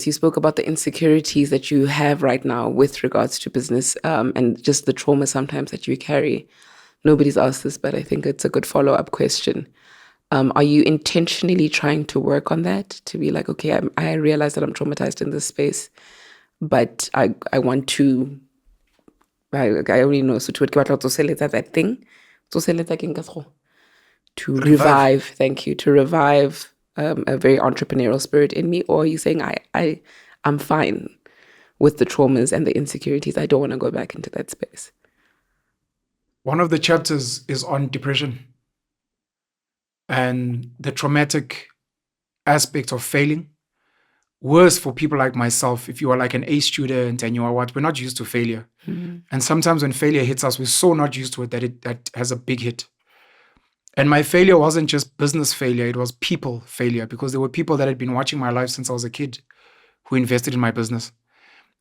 You spoke about the insecurities that you have right now with regards to business, and just the trauma sometimes that you carry. Nobody's asked this, but I think it's a good follow-up question. Are you intentionally trying to work on that, to be like, okay, I realize that I'm traumatized in this space, but I want to, I only know, so to that thing, to revive, thank you, to revive a very entrepreneurial spirit in me? Or are you saying I'm fine with the traumas and the insecurities, I don't want to go back into that space? One of the chapters is on depression and the traumatic aspect of failing. Worse for people like myself, if you are like an A student and you are what, we're not used to failure. And sometimes when failure hits us, we're so not used to it that has a big hit. And my failure wasn't just business failure, it was people failure, because there were people that had been watching my life since I was a kid who invested in my business.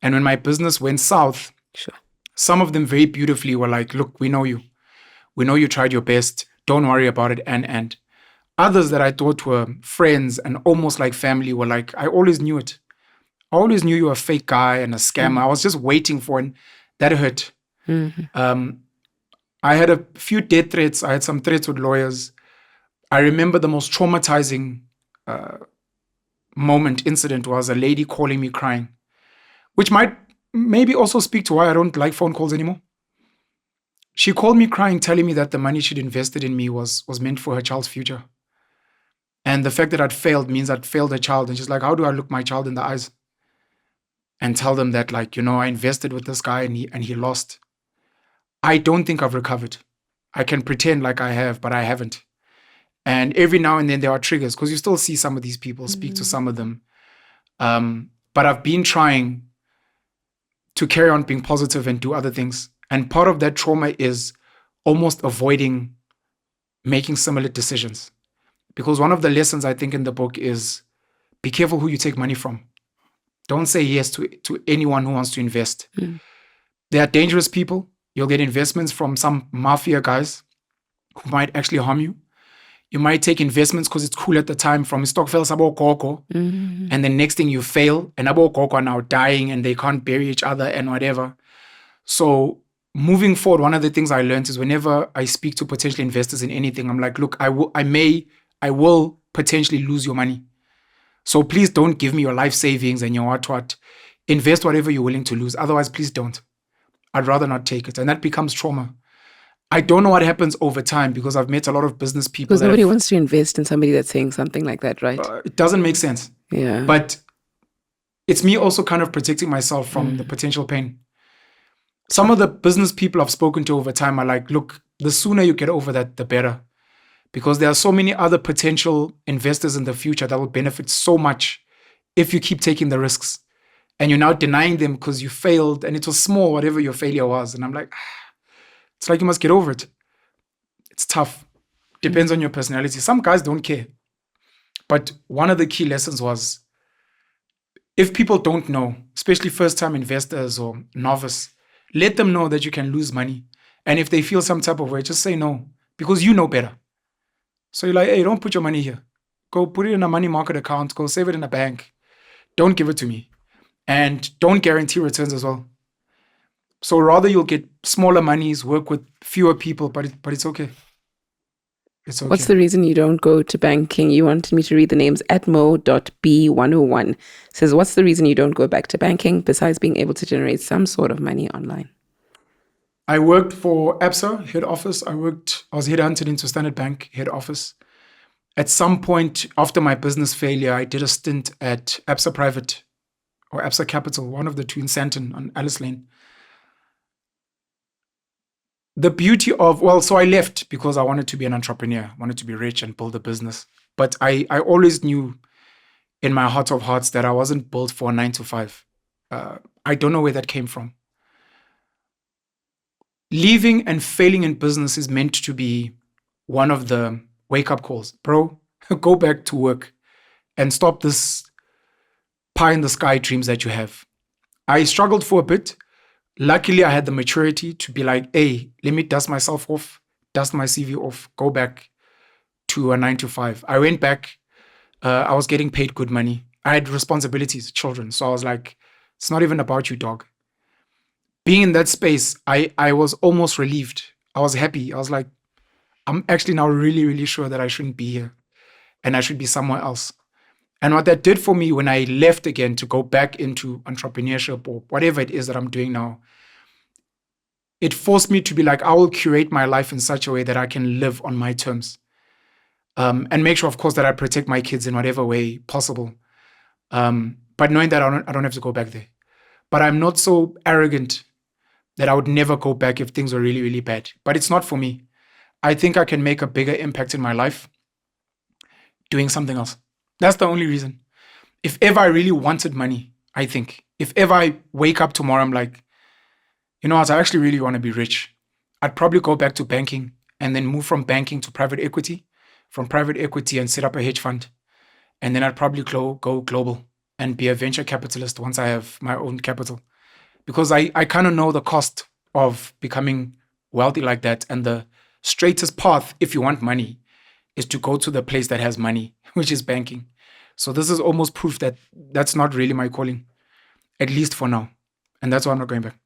And when my business went south, Sure. some of them very beautifully were like, look, we know you. We know you tried your best. Don't worry about it. And others that I thought were friends and almost like family were like, I always knew it. I always knew you were a fake guy and a scammer. I was just waiting for it. That hurt. I had a few death threats. I had some threats with lawyers. I remember the most traumatizing incident was a lady calling me crying, which might maybe also speak to why I don't like phone calls anymore. She called me crying, telling me that the money she'd invested in me was meant for her child's future. And the fact that I'd failed means I'd failed her child. And she's like, how do I look my child in the eyes and tell them that, like, you know, I invested with this guy and he lost? I don't think I've recovered. I can pretend like I have, but I haven't. And every now and then there are triggers, because you still see some of these people, speak to some of them. But I've been trying to carry on being positive and do other things. And part of that trauma is almost avoiding making similar decisions. Because one of the lessons I think in the book is be careful who you take money from. Don't say yes to anyone who wants to invest. They are dangerous people. You'll get investments from some mafia guys who might actually harm you. You might take investments because it's cool at the time from Stockfell Sabo Koko. And then next thing you fail and Abo Koko are now dying and they can't bury each other and whatever. So moving forward, one of the things I learned is whenever I speak to potential investors in anything, I'm like, look, I will potentially lose your money. So please don't give me your life savings and your what. Invest whatever you're willing to lose. Otherwise, please don't. I'd rather not take it. And that becomes trauma. I don't know what happens over time, because I've met a lot of business people. Because nobody wants to invest in somebody that's saying something like that, right? It doesn't make sense. Yeah. But it's me also kind of protecting myself from the potential pain. Some of the business people I've spoken to over time are like, look, the sooner you get over that, the better. Because there are so many other potential investors in the future that will benefit so much if you keep taking the risks. And you're now denying them because you failed and it was small, whatever your failure was. And I'm like, it's like you must get over it. It's tough. Depends on your personality. Some guys don't care. But one of the key lessons was, if people don't know, especially first-time investors or novice, let them know that you can lose money. And if they feel some type of way, just say no, because you know better. So you're like, hey, don't put your money here. Go put it in a money market account. Go save it in a bank. Don't give it to me. And don't guarantee returns as well. So rather you'll get smaller monies, work with fewer people, but it's okay. It's okay. What's the reason you don't go to banking? You wanted me to read the names. Atmo.b101 says, what's the reason you don't go back to banking besides being able to generate some sort of money online? I worked for ABSA head office. I was headhunted into Standard Bank head office. At some point after my business failure, I did a stint at ABSA Private or ABSA Capital, one of the two in Sandton on Alice Lane. The beauty of, so I left because I wanted to be an entrepreneur, wanted to be rich and build a business. But I always knew in my heart of hearts that I wasn't built for a 9-to-5. I don't know where that came from. Leaving and failing in business is meant to be one of the wake-up calls. Bro, go back to work and stop this pie-in-the-sky dreams that you have. I struggled for a bit. Luckily, I had the maturity to be like, hey, let me dust myself off, dust my CV off, go back to a 9-to-5. I went back. I was getting paid good money. I had responsibilities, children. So I was like, it's not even about you, dog. Being in that space, I was almost relieved. I was happy. I was like, I'm actually now really, really sure that I shouldn't be here and I should be somewhere else. And what that did for me when I left again to go back into entrepreneurship or whatever it is that I'm doing now, it forced me to be like, I will curate my life in such a way that I can live on my terms. And make sure, of course, that I protect my kids in whatever way possible. But knowing that I don't have to go back there. But I'm not so arrogant that I would never go back if things were really, really bad. But it's not for me. I think I can make a bigger impact in my life doing something else. That's the only reason. If ever I really wanted money, I think, if ever I wake up tomorrow, I'm like, you know what, I actually really want to be rich, I'd probably go back to banking and then move from banking to private equity, from private equity and set up a hedge fund. And then I'd probably go global and be a venture capitalist once I have my own capital. Because I kind of know the cost of becoming wealthy like that. And the straightest path, if you want money, is to go to the place that has money, which is banking. So this is almost proof that that's not really my calling, at least for now. And that's why I'm not going back.